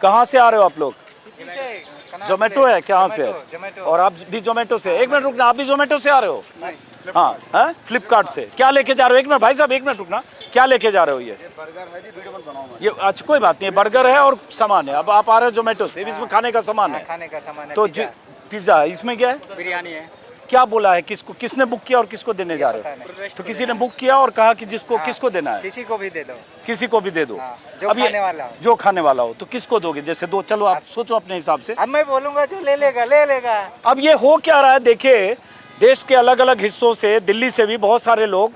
कहाँ से आ रहे हो आप लोग? जोमेटो है, कहाँ से है? और आप भी जोमेटो से? एक मिनट रुकना, आप भी जोमेटो से आ रहे हो? हाँ हाँ, फ्लिपकार्ट से। क्या लेके जा रहे हो? एक मिनट भाई साहब, एक मिनट रुकना, क्या लेके जा रहे हो? ये बर्गर है जी, वीडियो मत बनाओ। ये अच्छा कोई बात नहीं, बर्गर है और सामान है। अब आप आ रहे हो जोमेटो से, इसमें खाने का सामान है, खाने का सामान है, तो पिज्जा है। इसमें क्या है? बिरयानी है। क्या बोला है? किसको, किसने बुक किया और किसको देने जा रहे हो? तो किसी ने बुक किया और कहा कि जिसको किसको देना है, किसी को भी दे दो, किसी को भी दे दो। जो अब खाने वाला हो। जो खाने वाला हो, तो किसको दोगे? जैसे दो, चलो आप सोचो अपने हिसाब से। अब मैं बोलूंगा जो ले लेगा ले लेगा। अब ये हो क्या रहा है, देखिए देश के अलग अलग हिस्सों से, दिल्ली से भी बहुत सारे लोग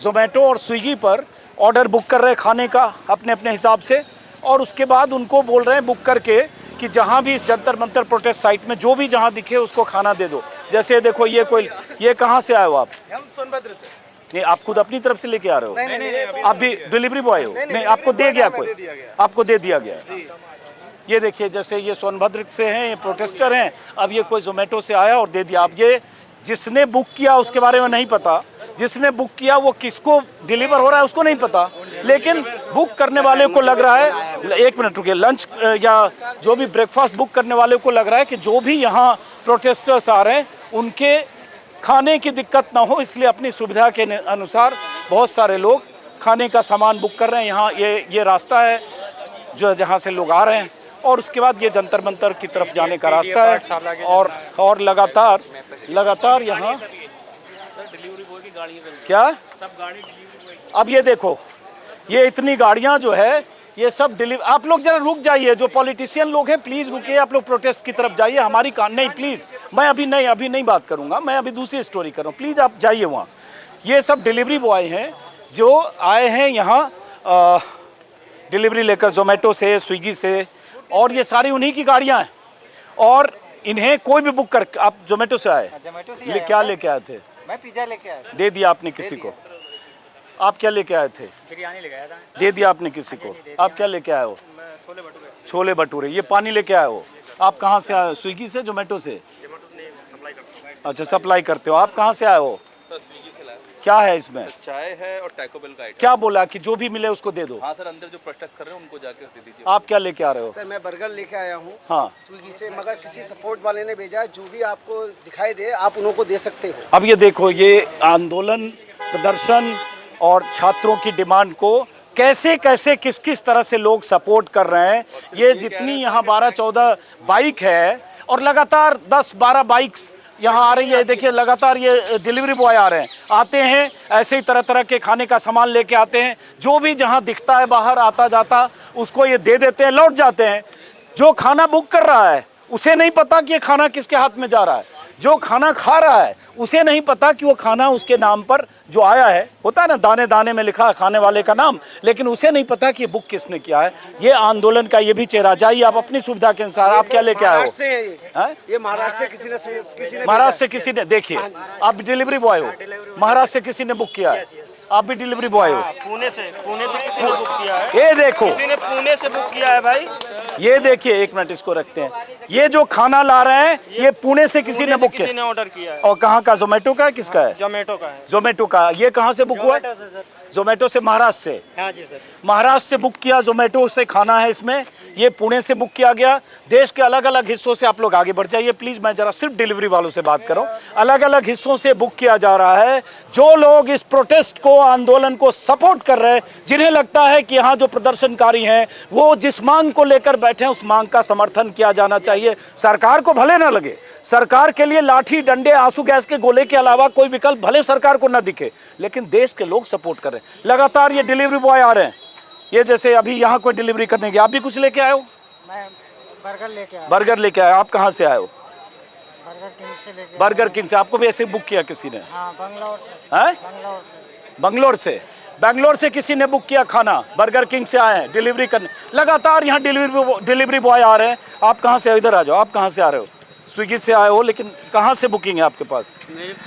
जोमेटो और स्विगी पर ऑर्डर बुक कर रहे हैं खाने का अपने अपने हिसाब से, और उसके बाद उनको बोल रहे हैं बुक करके कि जहाँ भी इस जंतर मंतर प्रोटेस्ट साइट में जो भी जहाँ दिखे उसको खाना दे दो। जैसे देखो ये कहाँ से आए हो आप? हम सोनभद्र से। नहीं, आप खुद अपनी तरफ से लेके आ रहे हो? नहीं, आप भी डिलीवरी बॉय हो? नहीं, आपको दे गया कोई? आपको दे दिया गया? ये देखिए, जैसे ये सोनभद्र से हैं, ये प्रोटेस्टर हैं, अब ये कोई जोमेटो से आया और दे दिया। अब ये जिसने बुक किया उसके बारे में नहीं पता, जिसने बुक किया वो किसको डिलीवर हो रहा है उसको नहीं पता, लेकिन बुक करने वाले को लग रहा है, एक मिनट रुकिए, लंच या जो भी ब्रेकफास्ट बुक करने वाले को लग रहा है कि जो भी यहाँ प्रोटेस्टर्स आ रहे हैं उनके खाने की दिक्कत ना हो, इसलिए अपनी सुविधा के अनुसार बहुत सारे लोग खाने का सामान बुक कर रहे हैं। यहाँ ये रास्ता है जो जहाँ से लोग आ रहे हैं, और उसके बाद ये जंतर मंतर की तरफ जाने का रास्ता है, और लगातार यहाँ क्या सब गाड़ी। अब ये देखो, ये इतनी गाड़ियाँ जो है ये सब डिलीवर। आप लोग जरा रुक जाइए, जो पॉलिटिशियन लोग हैं प्लीज़ रुकिए, आप लोग प्रोटेस्ट की तरफ जाइए। हमारी नहीं प्लीज़, मैं अभी नहीं बात करूँगा, मैं अभी दूसरी स्टोरी कर रहा हूँ, प्लीज़ आप जाइए वहाँ। ये सब डिलीवरी बॉय हैं जो आए हैं यहाँ डिलीवरी लेकर, जोमेटो से, स्विगी से, और ये सारी उन्हीं की गाड़ियाँ हैं। और इन्हें कोई भी बुक कर, आप जोमेटो से आए? क्या लेके आए थे? मैं पिज्जा लेके आया। दे दिया आपने किसी को? आप क्या लेके आए थे? बिरयानी लेके आया था। दे दिया आपने किसी को? आप क्या लेके आए हो? छोले भटूरे। छोले भटूरे। ये पानी लेके आए हो? आप कहाँ से आए हो? स्विगी से, जोमेटो से? अच्छा, सप्लाई करते हो। आप कहाँ से आए हो? क्या है इसमें? चाय है और टैको बेल का आइटम। क्या बोला कि जो भी मिले उसको दे दो? हाँ सर, अंदर जो प्रोटेस्ट कर रहे हैं उनको जाके दे दीजिए। आप क्या लेके आ रहे हो? सर मैं बर्गर लेके आया हूँ, हाँ, स्विगी से, मगर किसी सपोर्ट वाले ने भेजा है। जो भी आपको दिखाई दे आप उनको दे सकते हो। अब ये देखो, ये आंदोलन, प्रदर्शन और छात्रों की डिमांड को कैसे कैसे किस किस तरह से लोग सपोर्ट कर रहे हैं। ये जितनी यहाँ 12-14 बाइक है और लगातार 10-12 बाइक्स यहाँ आ रही है, देखिए लगातार ये डिलीवरी बॉय आ रहे हैं, आते हैं ऐसे ही तरह तरह के खाने का सामान लेके आते हैं। जो भी जहाँ दिखता है बाहर आता जाता उसको ये दे देते हैं, लौट जाते हैं। जो खाना बुक कर रहा है उसे नहीं पता कि ये खाना किसके हाथ में जा रहा है, जो खाना खा रहा है उसे नहीं पता कि वो खाना उसके नाम पर जो आया है, होता है ना दाने दाने में लिखा है खाने वाले का नाम, लेकिन उसे नहीं पता कि ये बुक किसने किया है। ये आंदोलन का ये भी चेहरा। जाइए आप अपनी सुविधा के अनुसार। आप क्या लेके आए हो? ये महाराष्ट्र से किसी ने महाराष्ट्र से किसी ने, देखिए आप डिलीवरी बॉय हो, महाराष्ट्र से किसी ने बुक किया है, आप भी डिलीवरी बॉय हो? पुणे से किसी ने बुक किया है। ये देखो, किसी ने पुणे से बुक किया है भाई। ये देखिए, एक मिनट इसको रखते हैं। ये जो खाना ला रहे हैं ये पुणे से किसी ने बुक किया, किसी ने ऑर्डर किया है। और कहाँ का? जोमेटो का? किसका है? जोमेटो का है। जोमेटो का। ये कहाँ से बुक हुआ? जोमेटो से, महाराष्ट्र से। हाँ जी सर, महाराष्ट्र से बुक किया, जोमेटो से खाना है इसमें। ये पुणे से बुक किया गया। देश के अलग अलग हिस्सों से आप लोग आगे बढ़ जाइए प्लीज, मैं जरा सिर्फ डिलीवरी वालों से बात कर रहा हूँ। अलग अलग हिस्सों से बुक किया जा रहा है। जो लोग इस प्रोटेस्ट को, आंदोलन को सपोर्ट कर रहे हैं, जिन्हें लगता है कि यहाँ जो प्रदर्शनकारी हैं वो जिस मांग को लेकर बैठे हैं उस मांग का समर्थन किया जाना चाहिए। सरकार को भले ना लगे, सरकार के लिए लाठी डंडे आंसू गैस के गोले के अलावा कोई विकल्प भले सरकार को ना दिखे, लेकिन देश के लोग सपोर्ट कर रहे हैं। लगातार ये डिलीवरी बॉय आ रहे हैं। ये जैसे अभी यहाँ कोई डिलीवरी करने गया, आप भी कुछ लेके आए हो? मैं बर्गर लेके आया। बर्गर लेके आए। आप कहाँ से आए हो? बर्गर किंग से लेके। बर्गर किंग से। आपको भी ऐसे बुक किया किसी ने? हाँ, बंगलौर से। हैं? बंगलौर से। बैंगलोर से किसी ने बुक किया खाना, बर्गर किंग से आए हैं डिलीवरी करने। लगातार यहाँ डिलीवरी बॉय आ रहे हैं। आप कहाँ से? इधर आ जाओ। आप कहाँ से आ रहे हो? स्विगी से आए हो, लेकिन कहाँ से बुकिंग है आपके पास?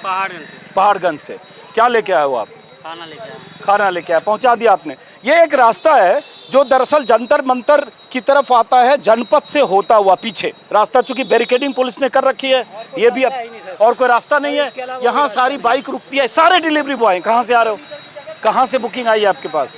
पहाड़गंज से। पहाड़गंज से। क्या लेके आए हो आप? खाना लेके आया। खाना लेके आए, पहुँचा दिया आपने। ये एक रास्ता है जो दरअसल जंतर मंतर की तरफ आता है, जनपद से होता हुआ पीछे रास्ता, चूंकि बैरिकेडिंग पुलिस ने कर रखी है। ये भी और कोई रास्ता नहीं है। यहाँ सारी बाइक रुकती है, सारे डिलीवरी बॉय हैं। कहाँ से आ रहे हो? कहाँ से बुकिंग आई है आपके पास?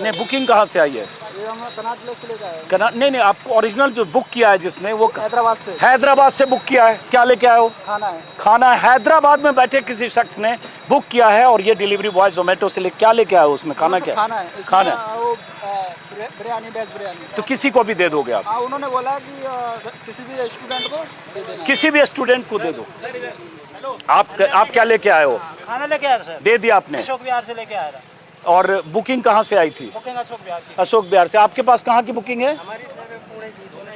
नहीं, बुकिंग कहाँ से आई है? ये हम कर्नाटक से लेके आए नहीं, आपको ओरिजिनल जो बुक किया है जिसने वो हैदराबाद से बुक किया है। क्या लेके आए हो? खाना है। खाना है। हैदराबाद में बैठे किसी शख्स ने बुक किया है और ये डिलीवरी बॉय जोमेटो से क्या लेके आए हो? उसमें खाना क्या? खाना है। खाना वो बिरयानी, वेज बिरयानी। तो किसी को भी दे दोगे आप? हाँ, उन्होंने बोला कि किसी भी स्टूडेंट को दे देना। किसी भी स्टूडेंट को दे दो। आप क्या लेके आए हो? खाना लेके आया था सर, दे दिया आपने? अशोक विहार से लेके आया था। और बुकिंग कहाँ से आई थी? बुकिंग अशोक विहार की। अशोक विहार से। आपके पास कहाँ की बुकिंग है?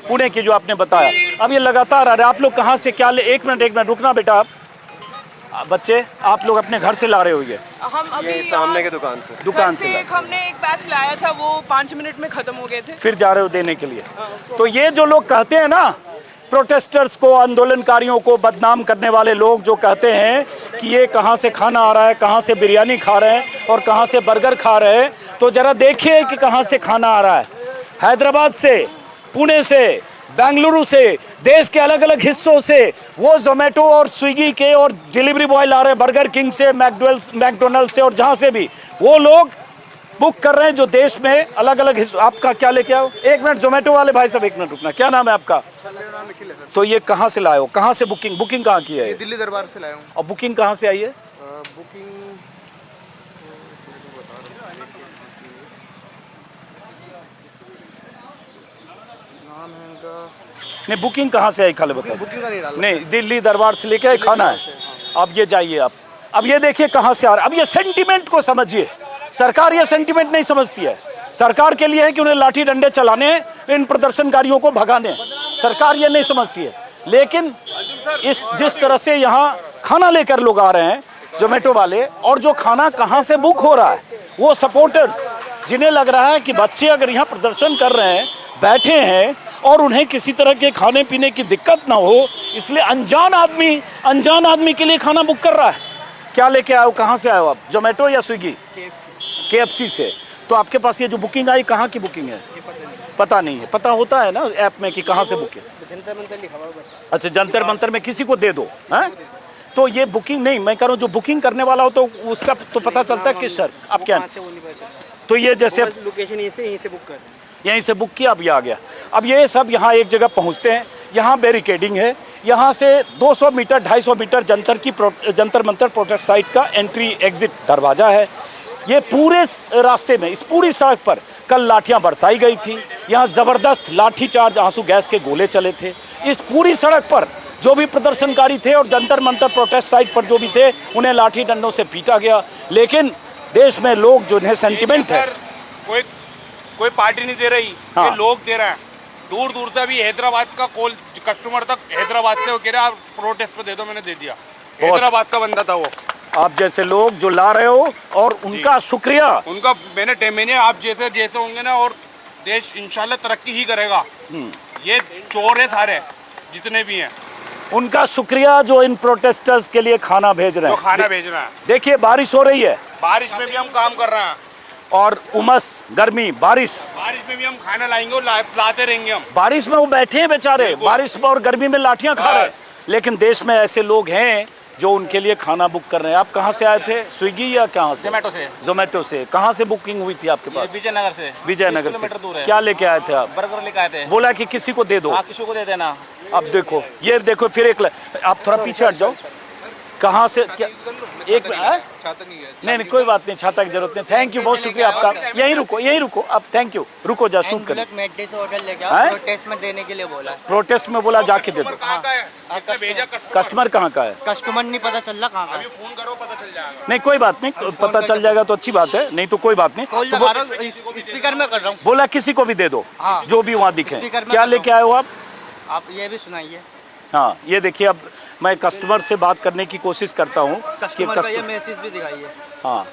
पुणे की, जो आपने बताया। अब ये लगातार आ रहा है। आप लोग कहाँ से क्या ले? एक मिनट रुकना बेटा। आप बच्चे, आप लोग अपने घर से ला रहे हो ये? हम अभी ये सामने की दुकान से दुकान से हमने एक बैच लाया था, वो 5 मिनट में खत्म हो गए थे। फिर जा रहे हो देने के लिए? तो ये जो लोग कहते हैं ना, प्रोटेस्टर्स को, आंदोलनकारियों को बदनाम करने वाले लोग जो कहते हैं कि ये कहाँ से खाना आ रहा है, कहाँ से बिरयानी खा रहे हैं और कहाँ से बर्गर खा रहे हैं, तो जरा देखिए कि कहाँ से खाना आ रहा है। हैदराबाद से, पुणे से, बेंगलुरु से, देश के अलग अलग हिस्सों से वो जोमेटो और स्विगी के और डिलीवरी बॉय ला रहे हैं, बर्गर किंग से, मैकडोनल्ड से, और जहाँ से भी वो लोग बुक कर रहे हैं, जो देश में अलग अलग हिस्सों। आपका क्या लेके आओ? एक मिनट, जोमेटो वाले भाई साहब, एक मिनट रुकना। क्या नाम है आपका? तो ये कहाँ से लाए हो? कहाँ से बुकिंग कहाँ की है? दिल्ली दरबार से लाया हूँ। और बुकिंग कहाँ से आई है? बुकिंग नाम है इनका। नहीं, बुकिंग कहाँ से आई खाली बताओ। बुकिंग का नहीं डाला। नहीं, दिल्ली दरबार से लेके आए खाना है। अब ये जाइए आप, अब ये देखिए कहाँ से आ रहा है। अब ये सेंटिमेंट को समझिए। सरकार ये सेंटिमेंट नहीं समझती है। सरकार के लिए है कि उन्हें लाठी डंडे चलाने, इन प्रदर्शनकारियों को भगाने। सरकार ये नहीं समझती है। लेकिन जिस तरह से यहाँ खाना लेकर लोग आ रहे हैं जोमेटो वाले, और जो खाना कहाँ से बुक हो रहा है, वो सपोर्टर्स जिन्हें लग रहा है कि बच्चे अगर यहाँ प्रदर्शन कर रहे हैं, बैठे हैं, और उन्हें किसी तरह के खाने पीने की दिक्कत ना हो, इसलिए अनजान आदमी के लिए खाना बुक कर रहा है। क्या लेके आए हो? कहाँ से आए हो आप? जोमेटो या स्विगी? KFC से। तो आपके पास ये जो बुकिंग आई, कहाँ की बुकिंग है? पता नहीं है। पता होता है ना ऐप में कि कहाँ से बुकिंग? जंतर मंतर लिखा हुआ बस। अच्छा, जंतर मंतर में किसी को दे दो है? तो ये बुकिंग नहीं, मैं कह रहा हूँ जो बुकिंग करने वाला हो तो उसका तो पता चलता है किस शर्त। आप क्या? तो ये जैसे लोकेशन यहीं से बुक कर, यहीं से बुक किया, अब ये आ गया। अब ये सब यहाँ एक जगह पहुँचते हैं, यहाँ बैरिकेडिंग है। यहाँ से 200 meter 250 meter Jantar Mantar protest site का एंट्री एग्जिट दरवाज़ा है। ये पूरे रास्ते में, इस पूरी सड़क पर कल लाठियाँ बरसाई गई थी। यहाँ ज़बरदस्त लाठीचार्ज, आंसू गैस के गोले चले थे। इस पूरी सड़क पर जो भी प्रदर्शनकारी थे और जंतर मंतर प्रोटेस्ट साइट पर जो भी थे, उन्हें लाठी डंडों से पीटा गया। लेकिन देश में लोग जो इन्हें सेंटिमेंट है, कोई पार्टी नहीं दे रही, हाँ। ये लोग दे रहे हैं। दूर दूर से अभी हैदराबाद का कॉल कस्टमर तक हैदराबाद से वो कह रहा प्रोटेस्ट पे दे दो, मैंने दे दिया। हैदराबाद का बंदा था वो। आप जैसे लोग जो ला रहे हो, और उनका शुक्रिया। उनका मैंने आप जैसे होंगे ना, और देश इंशाल्लाह तरक्की ही करेगा। ये चोर है सारे जितने भी हैं, उनका शुक्रिया जो इन प्रोटेस्टर्स के लिए खाना भेज रहे जो हैं। खाना भेज रहे हैं। देखिए बारिश हो रही है, बारिश में भी हम काम कर रहे हैं, और उमस, गर्मी, बारिश में भी हम खाना लाएंगे और लाते रहेंगे हम। बारिश में वो बैठे हैं बेचारे, बारिश में और गर्मी में लाठियां खा रहे हैं। लेकिन देश में ऐसे लोग हैं जो उनके लिए खाना बुक कर रहे हैं। आप कहाँ से आए थे? स्विगी या कहाँ से? जोमेटो से। कहाँ से बुकिंग हुई थी आपके पास? विजयनगर से। विजयनगर से। दूर है। क्या लेके आए थे आप? बर्गर लेके आए थे। बोला कि किसी को दे दो। किसी को दे देना। अब देखो, ये देखो, फिर आप थोड़ा पीछे हट जाओ। कहाँ से क्या? एक नहीं, कोई बात नहीं, छाता की जरूरत नहीं। थैंक यू, बहुत शुक्रिया आपका। यहीं रुको आप। थैंक यू, रुको, जा शूट करें। होटल लेके हैं? प्रोटेस्ट में देने के लिए बोला है। प्रोटेस्ट में बोला जाके दे दो। कस्टमर कहाँ का है? कस्टमर नहीं पता चल रहा कहाँ का है। फोन करो, पता चल जाएगा। नहीं, कोई बात नहीं, पता चल जाएगा तो अच्छी बात है, नहीं तो कोई बात नहीं। तो स्पीकर में कर रहा हूँ। बोला किसी को भी दे दो, हाँ। जो भी वहाँ दिखे। स्पीकर में क्या कर लेके आए हो आप ये भी सुनाइए। हाँ, ये देखिए, अब मैं कस्टमर से बात करने की कोशिश करता हूँ कि कस्टमर का ये मैसेज भी दिखाइए। हाँ,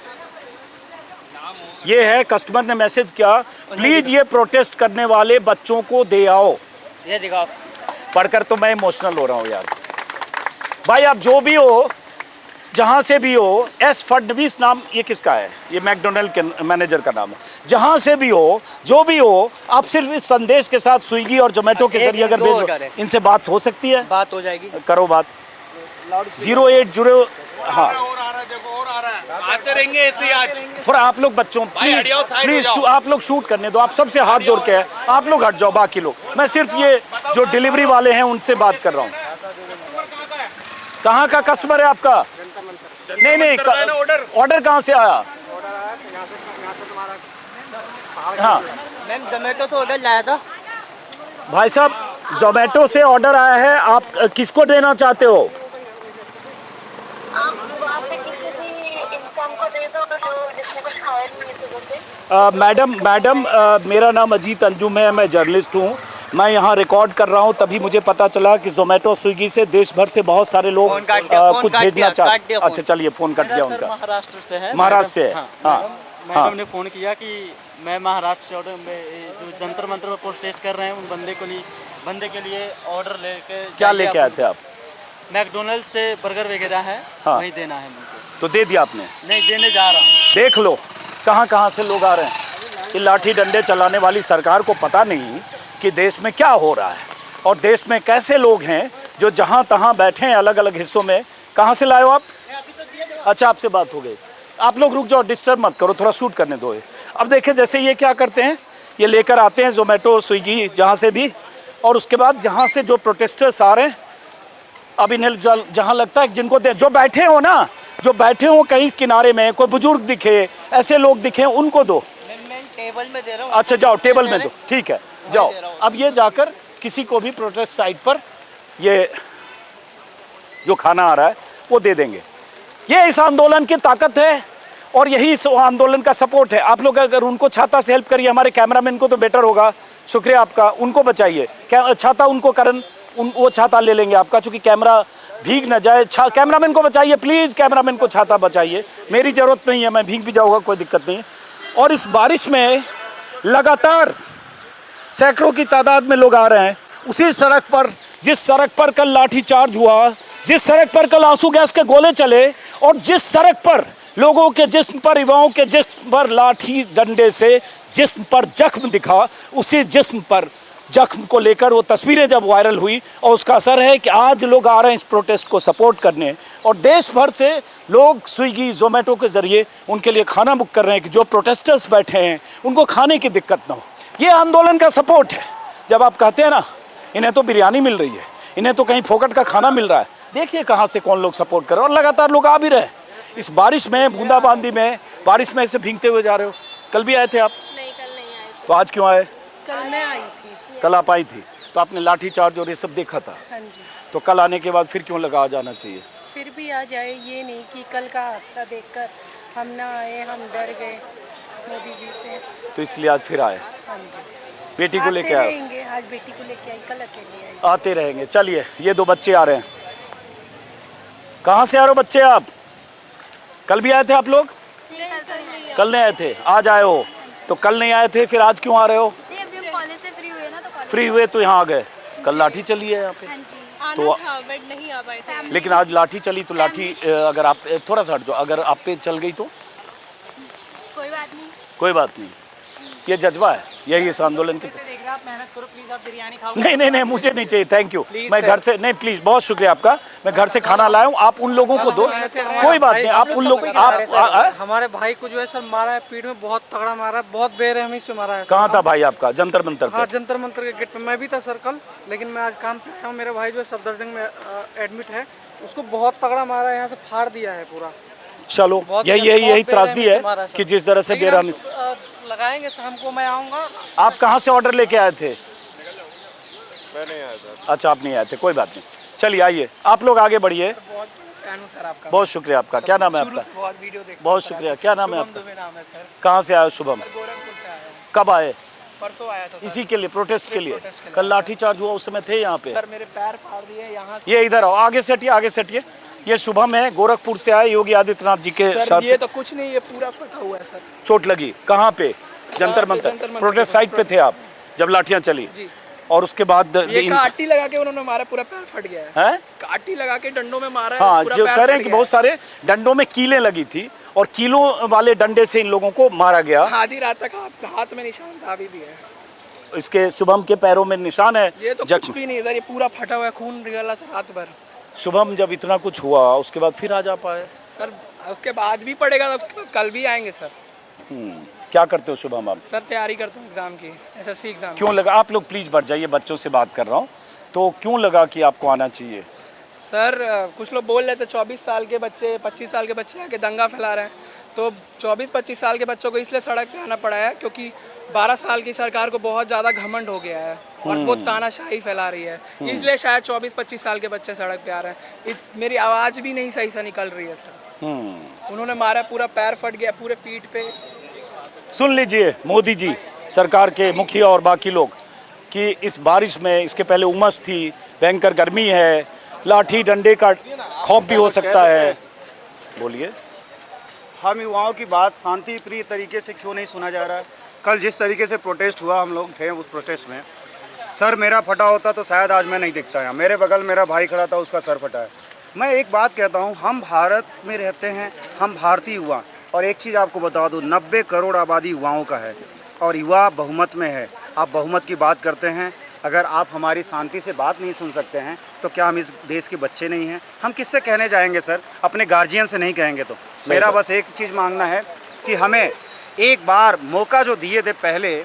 ये है, कस्टमर ने मैसेज किया, प्लीज ये प्रोटेस्ट करने वाले बच्चों को दे आओ। ये दिखाओ। पढ़कर तो मैं इमोशनल हो रहा हूँ यार। भाई आप जो भी हो, जहाँ से भी हो, एस फडणवीस नाम ये किसका है? ये मैकडोनल्ड के मैनेजर का नाम है। जहाँ से भी हो, जो भी हो, आप सिर्फ इस संदेश के साथ स्विगी और जोमेटो के जरिए अगर भेजो, इनसे बात हो सकती है। बात हो जाएगी। करो बात। 080, हाँ देखो और आ रहा है, आते रहेंगे ऐसे ही आज। थोड़ा आप लोग बच्चों हटियो, साइड हो प्लीज जाओ। आप लोग शूट करने दो, आप सबसे हाथ जोड़ के हैं, आप लोग हट जाओ बाकी लोग। मैं सिर्फ ये जो डिलीवरी वाले हैं उनसे बात कर रहा हूँ। कहाँ का कस्टमर है आपका? नहीं ऑर्डर कहाँ से आया? हाँ मैम जोमेटो से ऑर्डर लाया था। भाई साहब जोमेटो से ऑर्डर आया है, आप किसको देना चाहते हो? मैडम मेरा नाम अजीत अंजुम है, मैं जर्नलिस्ट हूँ। मैं यहाँ रिकॉर्ड कर रहा हूँ, तभी मुझे पता चला कि जोमेटो स्विगी से देश भर से बहुत सारे लोग कुछ भेजना चाहते हैं। अच्छा चलिए फ़ोन कट गया उनका। महाराष्ट्र से है। महाराष्ट्र से है। हाँ मैडम ने फ़ोन किया कि मैं महाराष्ट्र से ऑर्डर में जो जंतर मंतर पर प्रोटेस्ट कर रहे हैं उन बंदे के लिए ऑर्डर लेके क्या लेके आए थे आप? मैकडोनल्ड से बर्गर वगैरह है, हाँ। वही देना है मुझको। तो दे दिया आपने? नहीं, देने जा रहा हूँ। देख लो कहाँ कहाँ से लोग आ रहे हैं। ये लाठी डंडे चलाने वाली सरकार को पता नहीं कि देश में क्या हो रहा है और देश में कैसे लोग हैं जो जहाँ तहाँ बैठे हैं अलग अलग हिस्सों में। कहाँ से लाए हो आप? अच्छा आपसे बात हो गई। आप लोग रुक जाओ, डिस्टर्ब मत करो, थोड़ा शूट करने दो। अब देखें जैसे ये क्या करते हैं, ये लेकर आते हैं जोमेटो स्विगी जहाँ से भी, और उसके बाद जहाँ से जो प्रोटेस्टर्स आ रहे हैं, अब इन्हें जहाँ लगता है जिनको जो बैठे हो ना, जो बैठे हो कहीं किनारे में, कोई बुजुर्ग दिखे, ऐसे लोग दिखे, उनको दो। मैं टेबल में दे रहा हूँ। अच्छा जाओ टेबल में दो, ठीक है जाओ। अब ये जाकर किसी को भी प्रोटेस्ट साइट पर ये जो खाना आ रहा है वो दे देंगे। ये इस आंदोलन की ताकत है और यही इस आंदोलन का सपोर्ट है। आप लोग अगर उनको छाता से हेल्प करिए, हमारे कैमरामैन को तो बेटर होगा। शुक्रिया आपका, उनको बचाइए। छाता उनको करन वो छाता ले लेंगे आपका, चूँकि कैमरा भीग ना जाए। कैमरामैन को बचाइए प्लीज़, कैमरामैन को छाता बचाइए। मेरी ज़रूरत नहीं है, मैं भीग भी जाऊँगा, कोई दिक्कत नहीं है। और इस बारिश में लगातार सैकड़ों की तादाद में लोग आ रहे हैं उसी सड़क पर, जिस सड़क पर कल लाठीचार्ज हुआ, जिस सड़क पर कल आंसू गैस के गोले चले, और जिस सड़क पर लोगों के जिस्म पर, युवाओं के जिस्म पर लाठी डंडे से जिस्म पर जख्म दिखा, उसी जिस्म पर जख्म को लेकर वो तस्वीरें जब वायरल हुई, और उसका असर है कि आज लोग आ रहे हैं इस प्रोटेस्ट को सपोर्ट करने, और देश भर से लोग स्विगी जोमेटो के ज़रिए उनके लिए खाना बुक कर रहे हैं कि जो प्रोटेस्टर्स बैठे हैं उनको खाने की दिक्कत ना हो। ये आंदोलन का सपोर्ट है। जब आप कहते हैं ना इन्हें तो बिरयानी मिल रही है, इन्हें तो कहीं फोकट का खाना मिल रहा है, देखिए कहाँ से कौन लोग सपोर्ट कर रहे हैं। और लगातार लोग आ भी रहे हैं इस बारिश में, बूंदाबांदी में, बारिश में ऐसे भीगते हुए जा रहे हो। कल भी आए थे आप? नहीं, कल नहीं आए। तो आज क्यों आए? कल मैं आई थी। कल आप आई थी तो आपने लाठी चार्ज और ये सब देखा था, हाँ जी। तो कल आने के बाद फिर क्यों लगा आ जाना चाहिए? फिर भी आ जाए, ये नहीं कि कल का हादसा देखकर हम ना आए, हम डर गए मोदी जी से, तो इसलिए आज फिर आए। हाँ जी। बेटी को लेके आते आए? रहेंगे, आज बेटी को लेके आई, कल अकेले आई। आते रहेंगे। चलिए ये दो बच्चे आ रहे हैं। कहाँ से आ रहे हो बच्चे आप? कल भी आए थे आप लोग? कल नहीं आए थे, आज आए हो। तो कल नहीं आए थे, फिर आज क्यों आ रहे हो? अभी हम कॉलेज से फ्री हुए ना, तो फ्री हुए तो यहाँ आ गए। कल लाठी चली है यहाँ पे, तो बट नहीं आ पाए थे। लेकिन आज लाठी चली तो लाठी अगर आप थोड़ा सा हट जाओ, अगर आप पे चल गई तो कोई बात नहीं। कोई बात नहीं। ये जज्बा है, यही इस आंदोलन की। देख रहे आप, मेहनत करो प्लीज, आप बिरयानी खाओ। नहीं मुझे नहीं चाहिए, थैंक यू। मैं घर से नहीं, प्लीज बहुत शुक्रिया आपका, मैं घर से खाना लाया हूँ, आप उन लोगों को दो। कोई बात नहीं, आप उन लोगों आप हमारे भाई को जो है सर मारा है, पीठ में बहुत तगड़ा मारा है, बहुत बेरहमी से मारा है। कहाँ था भाई आपका? जंतर मंतर हाँ, पे? जंतर मंतर के गेट पे मैं भी था सर कल, लेकिन मैं आज काम पे आया हूँ। मेरा भाई जो है सफदरजंग में एडमिट है, उसको बहुत तगड़ा मारा है, यहाँ से फाड़ दिया है पूरा। चलो यही त्रासदी है कि जिस तरह से बेरहमी लगाएंगे शाम को, मैं आऊँगा। आप कहाँ से ऑर्डर लेके आए थे? मैं नहीं आया था। अच्छा आप नहीं आए थे, कोई बात नहीं। चलिए आइए, आप लोग आगे बढ़िए। बहुत शुक्रिया आपका। क्या नाम है आपका? बहुत शुक्रिया। क्या नाम है आपका? कहाँ से आए? शुभम। कब आए? परसों आया था इसी के लिए, प्रोटेस्ट के लिए? कल लाठीचार्ज हुआ उस समय थे यहाँ पे? सर, मेरे पैर फाड़ दिए यहाँ। ये इधर आओ, आगे से हटिए, आगे से हटिए। ये शुभम है, गोरखपुर से आए, योगी आदित्यनाथ जी के साथ। ये तो कुछ नहीं, ये पूरा फटा हुआ है सर। चोट लगी कहाँ पे? जंतर मंतर प्रोटेस्ट साइट पे थे आप जब लाठियां चली? और उसके बाद ये काटी लगा के उन्होंने मारा, पूरा पैर फट गया है। काटी लगा के डंडों में मारा है। हाँ, पूरा जो पैर कह रहे फट हैं कि गया बहुत सारे डंडों में कीलें लगी थी और कीलों वाले डंडे से इन लोगों को मारा गया। आधी रात तक हाथ में निशान था, अभी भी है। इसके शुभम के पैरों में निशान है। ये तो कुछ भी नहीं, इधर ये पूरा फटा हुआ है, खून निकला था रात भर। शुभम जब इतना कुछ हुआ उसके बाद फिर आ जा पाए? सर उसके बाद भी पड़ेगा, उसके बाद कल भी आएंगे सर। क्या करते हो शुभम आप? सर तैयारी करता हूँ एग्ज़ाम की, एसएससी एग्ज़ाम। क्यों लगा, आप लोग प्लीज़ बढ़ जाइए, बच्चों से बात कर रहा हूँ, तो क्यों लगा कि आपको आना चाहिए? सर कुछ लोग बोल रहे थे 24 साल के बच्चे 25 साल के बच्चे आके दंगा फैला रहे हैं, तो 24-25 साल के बच्चों को इसलिए सड़क पे आना पड़ा है क्योंकि 12 साल की सरकार को बहुत ज़्यादा घमंड हो गया है और वो तानाशाही फैला रही है, इसलिए शायद 24-25 साल के बच्चे सड़क पे आ रहे हैं। मेरी आवाज़ भी नहीं सही से निकल रही है सर। उन्होंने मारा, पूरा पैर फट गया, पूरे पीठ पे। सुन लीजिए मोदी जी, सरकार के मुखिया और बाकी लोग, कि इस बारिश में, इसके पहले उमस थी, भयंकर गर्मी है, लाठी डंडे का खौफ भी हो सकता है। बोलिए। हम युवाओं की बात शांति प्रिय तरीके से क्यों नहीं सुना जा रहा है? कल जिस तरीके से प्रोटेस्ट हुआ, हम लोग थे उस प्रोटेस्ट में, सर मेरा फटा होता तो शायद आज मैं नहीं दिखता यहाँ। मेरे बगल मेरा भाई खड़ा था, उसका सर फटा है। मैं एक बात कहता हूँ, हम भारत में रहते हैं, हम भारतीय युवा, और एक चीज़ आपको बता दूँ, 90 करोड़ आबादी युवाओं का है और युवा बहुमत में है। आप बहुमत की बात करते हैं, अगर आप हमारी शांति से बात नहीं सुन सकते हैं तो क्या हम इस देश के बच्चे नहीं हैं? हम किससे कहने जाएंगे सर? अपने गार्जियन से नहीं कहेंगे तो। मेरा बस एक चीज़ मांगना है कि हमें एक बार मौका जो दिए थे पहले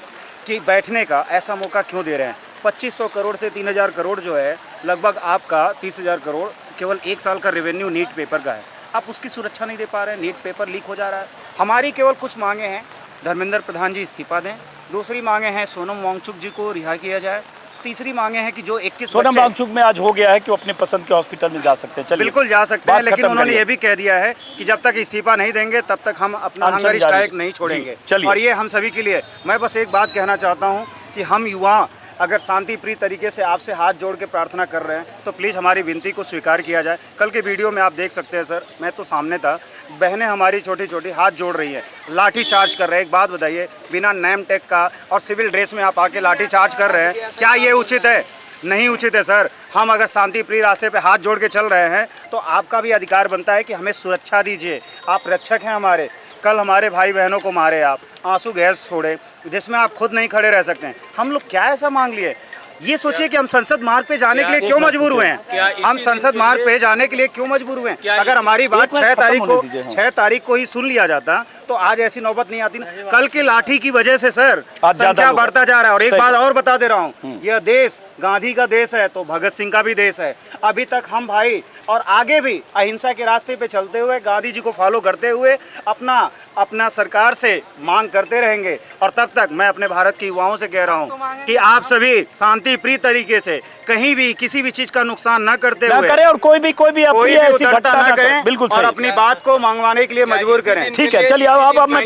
कि बैठने का, ऐसा मौका क्यों दे रहे हैं? 2500 करोड़ से 3000 करोड़ जो है, लगभग आपका 30,000 करोड़ केवल एक साल का रेवेन्यू नीट पेपर का है। आप उसकी सुरक्षा नहीं दे पा रहे हैं, नीट पेपर लीक हो जा रहा है। हमारी केवल कुछ मांगे हैं, धर्मेंद्र प्रधान जी इस्तीफा दें। दूसरी मांगे हैं सोनम वांगचुक जी को रिहा किया जाए। तीसरी मांगे हैं कि जो 21 सोनम वांगचुक में आज हो गया है कि वो अपने पसंद के हॉस्पिटल में जा सकते हैं। चलिए, बिल्कुल जा सकते हैं, लेकिन उन्होंने ये भी कह दिया है कि जब तक इस्तीफा नहीं देंगे तब तक हम अपना हंगर स्ट्राइक नहीं छोड़ेंगे। और ये हम सभी के लिए, मैं बस एक बात कहना चाहता हूँ कि हम युवा अगर शांति प्रिय तरीके से आपसे हाथ जोड़ के प्रार्थना कर रहे हैं तो प्लीज़ हमारी विनती को स्वीकार किया जाए। कल के वीडियो में आप देख सकते हैं सर, मैं तो सामने था, बहनें हमारी छोटी छोटी हाथ जोड़ रही है, लाठी चार्ज कर रहे हैं। एक बात बताइए, बिना नेम टेग का और सिविल ड्रेस में आप आके लाठी चार्ज कर रहे हैं, क्या ये उचित है? नहीं उचित है सर। हम अगर शांति प्रिय रास्ते पे हाथ जोड़ के चल रहे हैं तो आपका भी अधिकार बनता है कि हमें सुरक्षा दीजिए। आप रक्षक हैं हमारे। कल हमारे भाई बहनों को मारे, आप आंसू गैस छोड़े, जिसमें आप खुद नहीं खड़े रह सकते हैं। हम लोग क्या ऐसा मांग लिए? ये सोचिए कि हम संसद मार्ग पे जाने के लिए क्यों मजबूर हुए हैं? हम संसद मार्ग पे जाने के लिए क्यों मजबूर हुए हैं? अगर हमारी बात 6 तारीख को ही सुन लिया जाता तो आज ऐसी नौबत नहीं आती ना। कल की लाठी की वजह से सर संख्या बढ़ता जा रहा है। और एक बात और बता दे रहा हूँ, यह देश गांधी का देश है तो भगत सिंह का भी देश है। अभी तक हम भाई और आगे भी अहिंसा के रास्ते पे चलते हुए, गांधी जी को फॉलो करते हुए अपना सरकार से मांग करते रहेंगे। और तब तक मैं अपने भारत के युवाओं से कह रहा हूँ कि आप सभी शांति प्रिय तरीके से कहीं भी किसी भी चीज का नुकसान न करते हुए करें और कोई भी ऐसी घटना ना करें, बिल्कुल, और अपनी बात को मंगवाने के लिए मजबूर करें। ठीक है, चलिए अब मैं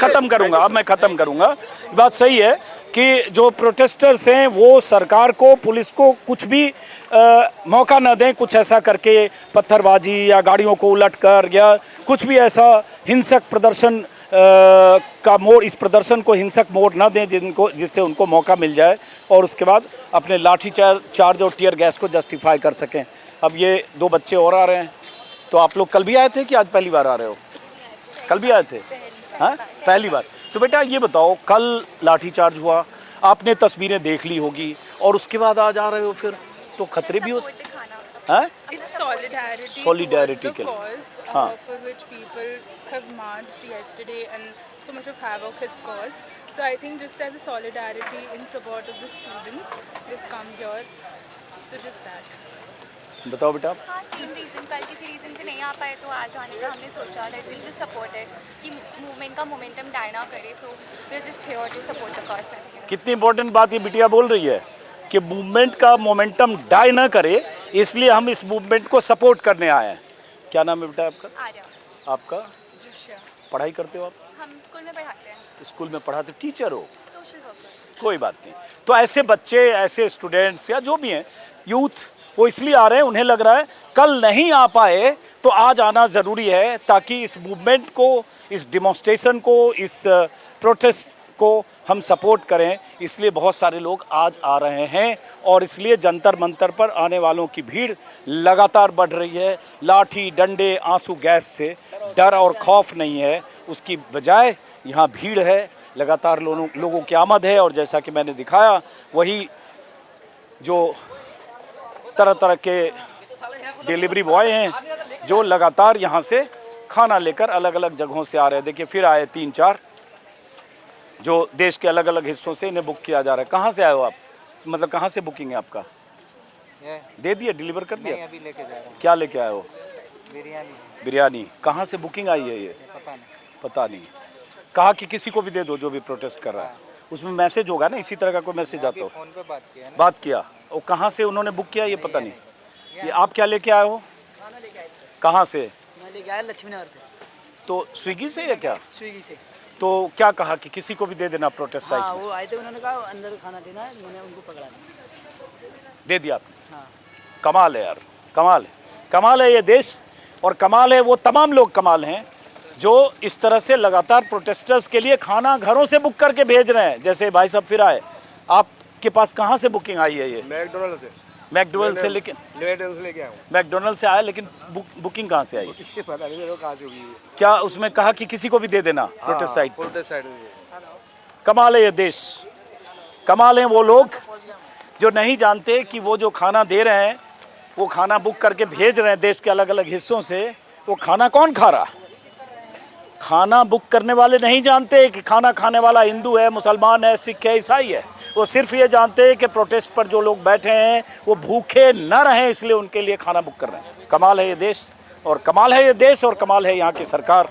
खत्म करूंगा। बात सही है कि जो प्रोटेस्टर्स हैं वो सरकार को, पुलिस को कुछ भी मौका न दें, कुछ ऐसा करके पत्थरबाजी या गाड़ियों को उलटकर या कुछ भी ऐसा हिंसक प्रदर्शन का मोड़, इस प्रदर्शन को हिंसक मोड़ न दें जिससे उनको मौका मिल जाए और उसके बाद अपने लाठी चार्ज और टीयर गैस को जस्टिफाई कर सकें। अब ये 2 बच्चे और आ रहे हैं, तो आप लोग कल भी आए थे कि आज पहली बार आ रहे हो? कल भी आए थे? हाँ, पहली बार। तो बेटा ये बताओ, कल लाठीचार्ज हुआ, आपने तस्वीरें देख ली होगी और उसके बाद आज आ रहे हो, फिर तो खतरे भी हो सकते हैं। Solidarity के लिए, हाँ, for which people have marched yesterday and so much of havoc has caused. So I think just as a solidarity in support of the students, they've come here. So just that. बताओ बेटा। हाँ, same reason, कल किसी reason से नहीं आ पाए तो आज आने का हमने सोचा that will just support it, कि मूवमेंट का मोमेंटम डाई ना करे। So we are just here to support the cause. कितनी इंपॉर्टेंट बात ये बिटिया बोल रही है कि मूवमेंट का मोमेंटम डाई ना करे, इसलिए हम इस मूवमेंट को सपोर्ट करने आए हैं। क्या नाम है बेटा आपका? आर्या। आपका? पढ़ाई करते हो आप? हम स्कूल में पढ़ाते हैं। स्कूल में पढ़ाते, टीचर हो? Social worker. कोई बात नहीं। तो ऐसे बच्चे, ऐसे स्टूडेंट्स या जो भी हैं, यूथ, वो इसलिए आ रहे हैं, उन्हें लग रहा है कल नहीं आ पाए तो आज आना ज़रूरी है, ताकि इस मूवमेंट को, इस डिमॉन्स्ट्रेशन को, इस प्रोटेस्ट को हम सपोर्ट करें। इसलिए बहुत सारे लोग आज आ रहे हैं और इसलिए जंतर मंतर पर आने वालों की भीड़ लगातार बढ़ रही है। लाठी डंडे आंसू गैस से डर और खौफ नहीं है, उसकी बजाय यहाँ भीड़ है, लगातार लोगों की आमद है। और जैसा कि मैंने दिखाया, वही जो तरह तरह के डिलीवरी बॉय हैं जो लगातार यहाँ से खाना लेकर अलग अलग जगहों से आ रहे हैं। देखिए फिर आए 3-4 जो देश के अलग अलग हिस्सों से इन्हें बुक किया जा रहा है। कहाँ से आए हो आप, मतलब कहाँ से बुकिंग है आपका? दे दिया, डिलीवर कर दिया? अभी लेके जा रहा हूँ। क्या लेके आए हो? बिरयानी। बिरयानी। कहाँ से बुकिंग आई है ये? पता नहीं। कहा कि किसी को भी दे दो जो भी प्रोटेस्ट कर रहा है। उसमें मैसेज होगा ना, इसी तरह का कोई मैसेज आता हो? फोन पे बात किया ना। बात किया। और कहाँ से उन्होंने बुक किया ये पता नहीं। ये आप क्या लेके आए हो? कहाँ से? मैं लेके आया लक्ष्मीनगर से। तो स्विगी से या क्या? स्विगी से। तो क्या कहा कि किसी को भी दे देना प्रोटेस्ट साइट हाँ, में? वो आए थे, उन्होंने कहा अंदर खाना देना है, मैंने उनको पकड़ा दिया। दे दिया आपने? हाँ। कमाल है यार, कमाल है, कमाल है ये देश। और कमाल है वो तमाम लोग, कमाल हैं जो इस तरह से लगातार प्रोटेस्टर्स के लिए खाना घरों से बुक करके भेज रहे हैं। जैसे भाई साहब फिर आए, आपके पास कहाँ से बुकिंग आई है ये? मैकडोनल्ड से। मैकडोनल्ड से। लेकिन लेके आया हूँ। मैकडोनल्ड से आया, लेकिन बुकिंग कहाँ से आई? पता नहीं मेरे को कहाँ से हुई है। क्या उसमें कहा कि किसी को भी दे देना प्रोटेस्ट साइट? प्रोटेस्ट साइड में। कमाल है ये देश, कमाल है वो लोग जो नहीं जानते कि वो जो खाना दे रहे हैं, वो खाना बुक करके भेज रहे हैं देश के अलग अलग हिस्सों से, वो खाना कौन खा रहा? खाना बुक करने वाले नहीं जानते कि खाना खाने वाला हिंदू है, मुसलमान है, सिख है, ईसाई है। वो सिर्फ ये जानते हैं कि प्रोटेस्ट पर जो लोग बैठे हैं वो भूखे न रहें, इसलिए उनके लिए खाना बुक कर रहे हैं। कमाल है ये देश, और कमाल है ये देश, और कमाल है यहाँ की सरकार,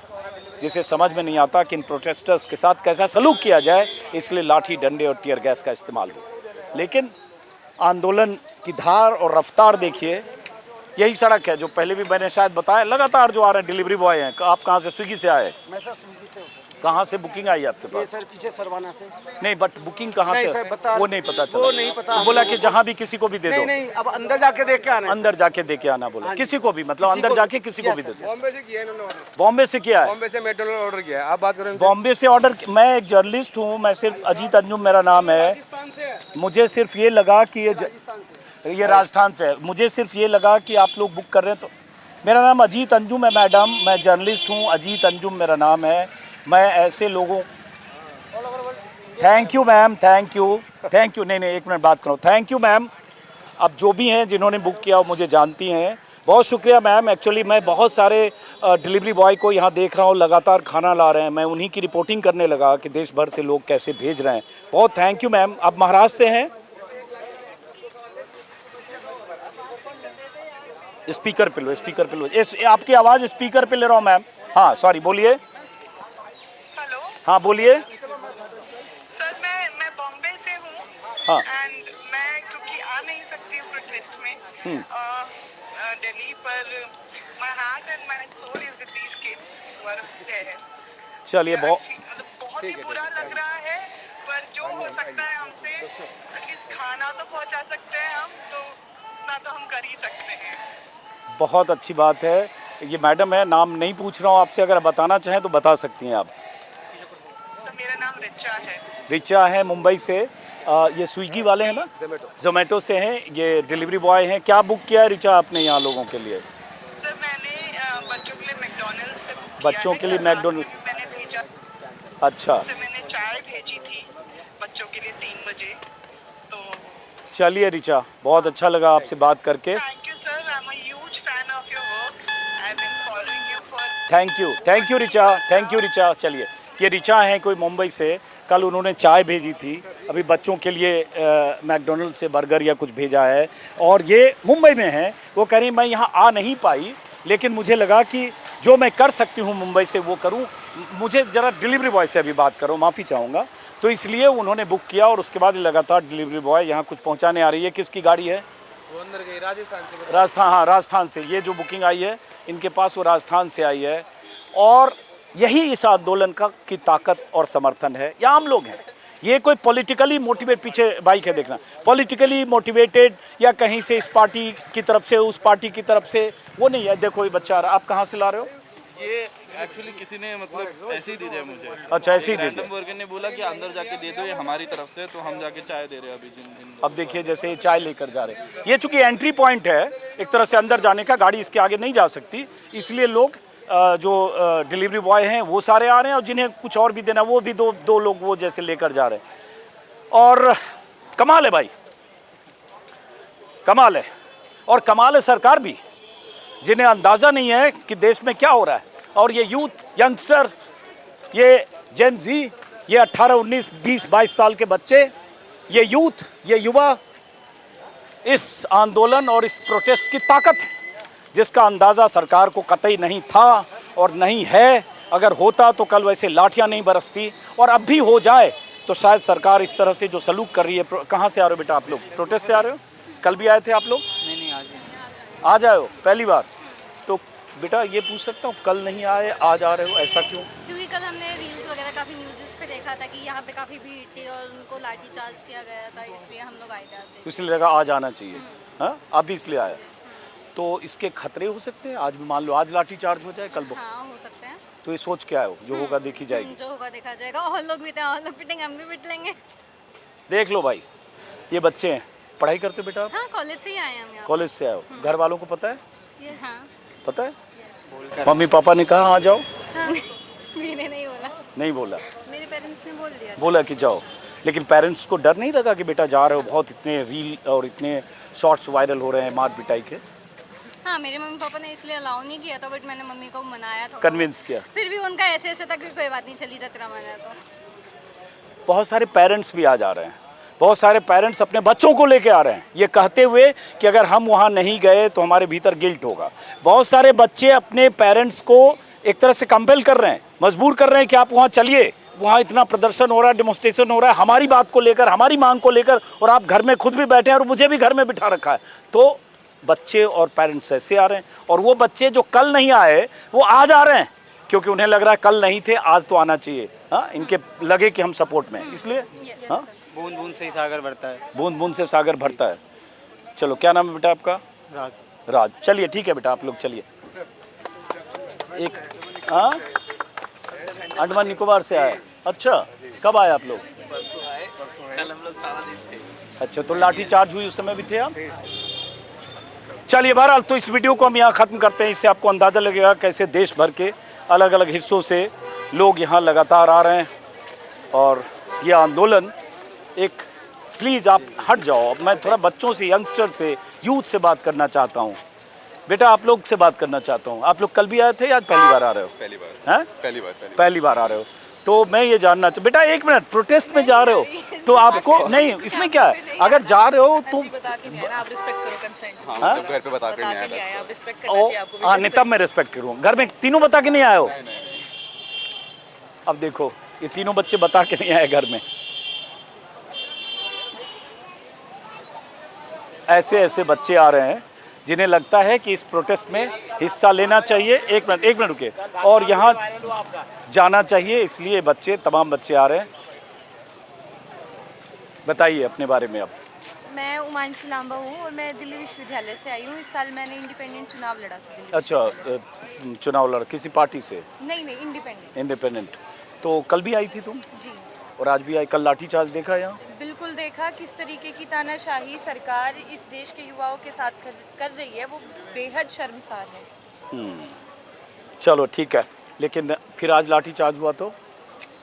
जिसे समझ में नहीं आता कि इन प्रोटेस्टर्स के साथ कैसा सलूक किया जाए, इसलिए लाठी डंडे और टीयर गैस का इस्तेमाल हो। लेकिन आंदोलन की धार और रफ्तार देखिए। यही सड़क है जो पहले भी मैंने शायद बताया, लगातार जो आ रहे हैं डिलीवरी बॉय हैं। आप कहाँ से? स्विगी से आए? मैं सर स्विगी से हूँ सर। कहाँ से बुकिंग आई है आपके ये पास? सर पीछे सरवाना से। नहीं, बट बुकिंग कहाँ नहीं से? सर, बता वो नहीं पता चला। वो नहीं पता। तो बोला कि जहाँ भी किसी को भी दे दो। नहीं नहीं, अब अंदर जाके देख के आना है। अंदर जाके दे के आना बोला, किसी को भी, मतलब अंदर जाके किसी को भी दे दो। बॉम्बे से किया है इन्होंने ऑर्डर। बॉम्बे से किया है? बॉम्बे से मैकडोनल्ड ऑर्डर किया है। आप बात करें। बॉम्बे से ऑर्डर। मैं एक जर्नलिस्ट हूँ, मैं सिर्फ अजीत अंजुम मेरा नाम है। मुझे सिर्फ ये लगा कि ये राजस्थान से है। मुझे सिर्फ ये लगा कि आप लोग बुक कर रहे हैं। तो मेरा नाम अजीत अंजुम है मैडम, मैं जर्नलिस्ट हूँ, अजीत अंजुम मेरा नाम है। मैं ऐसे लोगों, thank you ma'am, thank you, thank you. नहीं, एक मिनट बात करो। Thank you ma'am. अब जो भी हैं जिन्होंने बुक किया वो मुझे जानती हैं, बहुत शुक्रिया मैम। एक्चुअली मैं बहुत सारे डिलीवरी बॉय को यहाँ देख रहा हूँ, लगातार खाना ला रहे हैं। मैं उन्हीं की रिपोर्टिंग करने लगा कि देश भर से लोग कैसे भेज रहे हैं। बहुत थैंक यू मैम। आप महाराष्ट्र से हैं? स्पीकर पे लो, स्पीकर पे लो। आपकी आवाज़ स्पीकर पे ले रहा हूँ मैम। हाँ सॉरी, बोलिए। हेलो हाँ बोलिए। सर, मैं बॉम्बे से हूँ। हाँ। एंड मैं क्योंकि आ नहीं सकती हूँ प्रोटेस्ट में दिल्ली, पर my heart and my soul is with these kids who are there. चलिए, बहुत ही बुरा लग रहा है, पर जो हो सकता है हमसे, एटलीस्ट खाना तो पहुँचा सकते हैं हम, तो उतना तो हम कर ही सकते हैं। बहुत अच्छी बात है। ये मैडम है, नाम नहीं पूछ रहा हूँ आपसे, अगर बताना चाहें तो बता सकती हैं आप। तो मेरा नाम रिचा है। रिचा है, मुंबई से। ये स्विगी वाले हैं ना? जोमेटो से हैं, ये डिलीवरी बॉय हैं। क्या बुक किया है रिचा आपने यहाँ लोगों के लिए? सर मैंने बच्चों के लिए मैकडोनल्ड्स से बुक किया बच्चों है। के लिए मैकडोनल्ड्स? मैंने भेजा। अच्छा, तो मैंने चाय भेजी थी बच्चों के लिए 3 बजे। तो चलिए रिचा, बहुत अच्छा लगा आपसे बात करके। Thank you sir, I am a huge fan of your work. I have been following you for. Thank you Richa, thank you Richa. चलिए, ये रिचा हैं कोई मुंबई से। कल उन्होंने चाय भेजी थी, अभी बच्चों के लिए मैकडोनल्ड से बर्गर या कुछ भेजा है, और ये मुंबई में हैं। वो कह रही मैं यहाँ आ नहीं पाई, लेकिन मुझे लगा कि जो मैं कर सकती हूँ मुंबई से वो करूँ। मुझे ज़रा डिलीवरी बॉय से अभी बात करो, माफ़ी चाहूँगा। तो इसलिए उन्होंने बुक किया, और उसके बाद लगातार डिलीवरी बॉय यहाँ कुछ पहुँचाने आ रही है। किसकी गाड़ी है? वो अंदर गई राजस्थान से। राजस्थान, हाँ राजस्थान से। ये जो बुकिंग आई है इनके पास, वो राजस्थान से आई है। और यही इस आंदोलन का की ताकत और समर्थन है। ये आम लोग हैं, ये कोई पॉलिटिकली मोटिवेट, पीछे बाइक है देखना, पॉलिटिकली मोटिवेटेड या कहीं से इस पार्टी की तरफ से उस पार्टी की तरफ से, वो नहीं है। देखो ये बच्चा आ रहा, आप कहाँ से ला रहे हो? ये एक्चुअली किसी ने मतलब ऐसे ही दे दिया मुझे। अच्छा, ऐसे ही दे दिया। रैंडम वर्कर ने बोला कि अंदर जाके दे दो, ये हमारी तरफ से, तो हम जाके चाय दे रहे हैं अभी जिन अब देखिए जैसे ये चाय लेकर जा रहे हैं। ये चूंकि एंट्री पॉइंट है एक तरह से अंदर जाने का, गाड़ी इसके आगे नहीं जा सकती, इसलिए लोग जो डिलीवरी बॉय हैं वो सारे आ रहे हैं, और जिन्हें कुछ और भी देना वो भी दो लोग वो जैसे लेकर जा रहे हैं। और कमाल है भाई, कमाल है। और कमाल है सरकार भी, जिन्हें अंदाज़ा नहीं है कि देश में क्या हो रहा है। और ये यूथ यंगस्टर, ये जेन जी, ये 18, 19, 20, 22 साल के बच्चे, ये यूथ, ये युवा इस आंदोलन और इस प्रोटेस्ट की ताकत है, जिसका अंदाज़ा सरकार को कतई नहीं था और नहीं है। अगर होता तो कल वैसे लाठियां नहीं बरसती, और अब भी हो जाए तो शायद सरकार इस तरह से जो सलूक कर रही है। कहाँ से आ रहे हो बेटा आप लोग? प्रोटेस्ट से आ रहे हो? कल भी आए थे आप लोग? नहीं आज आए हो पहली बार? तो बेटा ये पूछ सकता हूँ, कल नहीं आए आज आ रहे हो, ऐसा क्यों? क्योंकि कल हमने रील्स वगैरह काफ़ी न्यूज़ पे देखा था कि यहाँ पे काफ़ी भीड़ थी और उनको लाठीचार्ज किया गया था, इसलिए हम लोग आए थे आज। इसलिए लगा आज आना चाहिए। हाँ, आप भी इसलिए आए। तो इसके खतरे हो सकते हैं, आज भी मान लो आज लाठी चार्ज हो जाए, कल हाँ हो सकते हैं। तो ये सोच के आए हो, जो होगा देखी जाएगी। जो होगा देखा जाएगा, और लोग भी थे, और लोग पिटेंगे, हम भी पिट लेंगे। देख लो भाई, ये बच्चे हैं, पढ़ाई करते हो बेटा आप? हाँ कॉलेज से ही आए हम यहाँ। कॉलेज से आए हो, घर वालों को पता है? हाँ पता है? मम्मी पापा ने कहा आ जाओ? मैंने नहीं बोला। नहीं बोला? मेरे पेरेंट्स ने बोल दिया। बोला कि जाओ, लेकिन पेरेंट्स को डर नहीं लगा कि बेटा जा रहे हो? बहुत इतने रील और इतने शॉर्ट्स वायरल हो रहे हैं मार पिटाई के। हाँ मेरे मम्मी पापा ने इसलिए अलाउ नहीं किया था, बट मैंने मम्मी को मनाया था, कन्विंस किया। फिर भी उनका ऐसे था कि कोई बात नहीं, चली जतरा माना। तो बहुत सारे पेरेंट्स भी आ जा रहे हैं, बहुत सारे पेरेंट्स अपने बच्चों को लेके आ रहे हैं, ये कहते हुए कि अगर हम वहाँ नहीं गए तो हमारे भीतर गिल्ट होगा। बहुत सारे बच्चे अपने पेरेंट्स को एक तरह से कंपेल कर रहे हैं, मजबूर कर रहे हैं कि आप वहाँ चलिए, वहाँ इतना प्रदर्शन हो रहा है, डेमोन्स्ट्रेशन हो रहा है हमारी बात को लेकर, हमारी मांग को लेकर, और आप घर में खुद भी बैठे हैं और मुझे भी घर में बिठा रखा है। तो बच्चे और पेरेंट्स ऐसे आ रहे हैं, और वो बच्चे जो कल नहीं आए वो आज आ रहे हैं, क्योंकि उन्हें लग रहा है कल नहीं थे, आज तो आना चाहिए। हाँ, इनके लगे कि हम सपोर्ट में हैं, इसलिए। हाँ, बूंद बूंद से ही सागर भरता है। बूंद बूंद से सागर भरता है। चलो, क्या नाम है बेटा आपका? राज। राज, चलिए ठीक है बेटा, आप लोग चलिए। एक हाँ, अंडमान निकोबार से आए? अच्छा, कब आए आप लोग? कल हम लोग सारा दिन थे। अच्छा, तो लाठी चार्ज हुई उस समय भी थे आप? चलिए, बहरहाल तो इस वीडियो को हम यहाँ ख़त्म करते हैं। इससे आपको अंदाज़ा लगेगा कैसे देश भर के अलग अलग हिस्सों से लोग यहाँ लगातार आ रहे हैं, और ये आंदोलन एक, प्लीज़ आप हट जाओ, मैं थोड़ा बच्चों से, यंगस्टर से, यूथ से बात करना चाहता हूँ। बेटा आप लोग से बात करना चाहता हूँ। आप लोग कल भी आए थे या आज पहली बार आ रहे हो? पहली बार। हैं? पहली बार आ रहे हो। तो मैं ये जानना चाहता, बेटा एक मिनट, प्रोटेस्ट में जा रहे हो तो आपको नहीं, इसमें क्या है, अगर जा रहे हो तो आप रिस्पेक्ट करो कंसेंट। हाँ, घर पे बता के नहीं आया। आप रिस्पेक्ट करना चाहिए आपको। हाँ, नहीं तब मैं रिस्पेक्ट करूँगा। घर में तीनों बता के नहीं आए हो? अब देखो, ये तीनों बच्चे बता के नहीं आए घर में। ऐसे ऐसे बच्चे आ रहे हैं जिन्हें लगता है कि इस प्रोटेस्ट में हिस्सा लेना चाहिए। एक मिनट रुकिए, और यहाँ जाना चाहिए, इसलिए बच्चे, तमाम बच्चे आ रहे हैं। बताइए अपने बारे में। अब मैं उमांशी लांबा हूँ और मैं दिल्ली विश्वविद्यालय से आई हूँ। इस साल मैंने इंडिपेंडेंट चुनाव लड़ा था दिल्ली। अच्छा, चुनाव लड़, किसी पार्टी से? नहीं इंडिपेंडेंट। इंडिपेंडेंट। तो कल भी आई थी तुम? जी। और आज भी आई? कल लाठीचार्ज देखा यहाँ? बिल्कुल देखा, किस तरीके की तानाशाही सरकार इस देश के युवाओं के साथ कर रही है, वो बेहद शर्मसार है। चलो ठीक है, लेकिन फिर आज लाठीचार्ज हुआ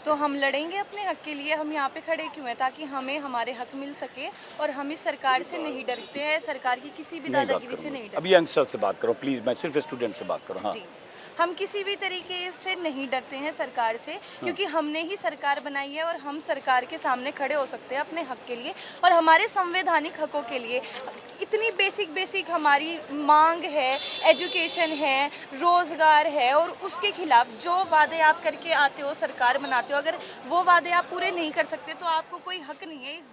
तो हम लड़ेंगे अपने हक के लिए। हम यहाँ पे खड़े क्यों हैं? ताकि हमें हमारे हक मिल सके, और हम इस सरकार से नहीं डरते हैं, सरकार की किसी भी दादागिरी से नहीं डरते। अभी यंगस्टर से बात करो प्लीज़, मैं सिर्फ स्टूडेंट से बात करूँ। हाँ जी, हम किसी भी तरीके से नहीं डरते हैं सरकार से, क्योंकि हमने ही सरकार बनाई है और हम सरकार के सामने खड़े हो सकते हैं अपने हक के लिए और हमारे संवैधानिक हकों के लिए। इतनी बेसिक हमारी मांग है, एजुकेशन है, रोज़गार है, और उसके खिलाफ जो वादे आप करके आते हो, सरकार बनाते हो, अगर वो वादे आप पूरे नहीं कर सकते तो आपको कोई हक नहीं है इस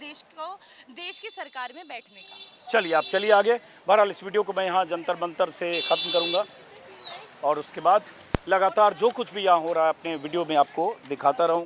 देश की सरकार में बैठने का। चलिए, आप चलिए आगे। बहरहाल इस वीडियो को मैं यहाँ जंतर मंतर से ख़त्म करूँगा, और उसके बाद लगातार जो कुछ भी यहाँ हो रहा है अपने वीडियो में आपको दिखाता रहूँ।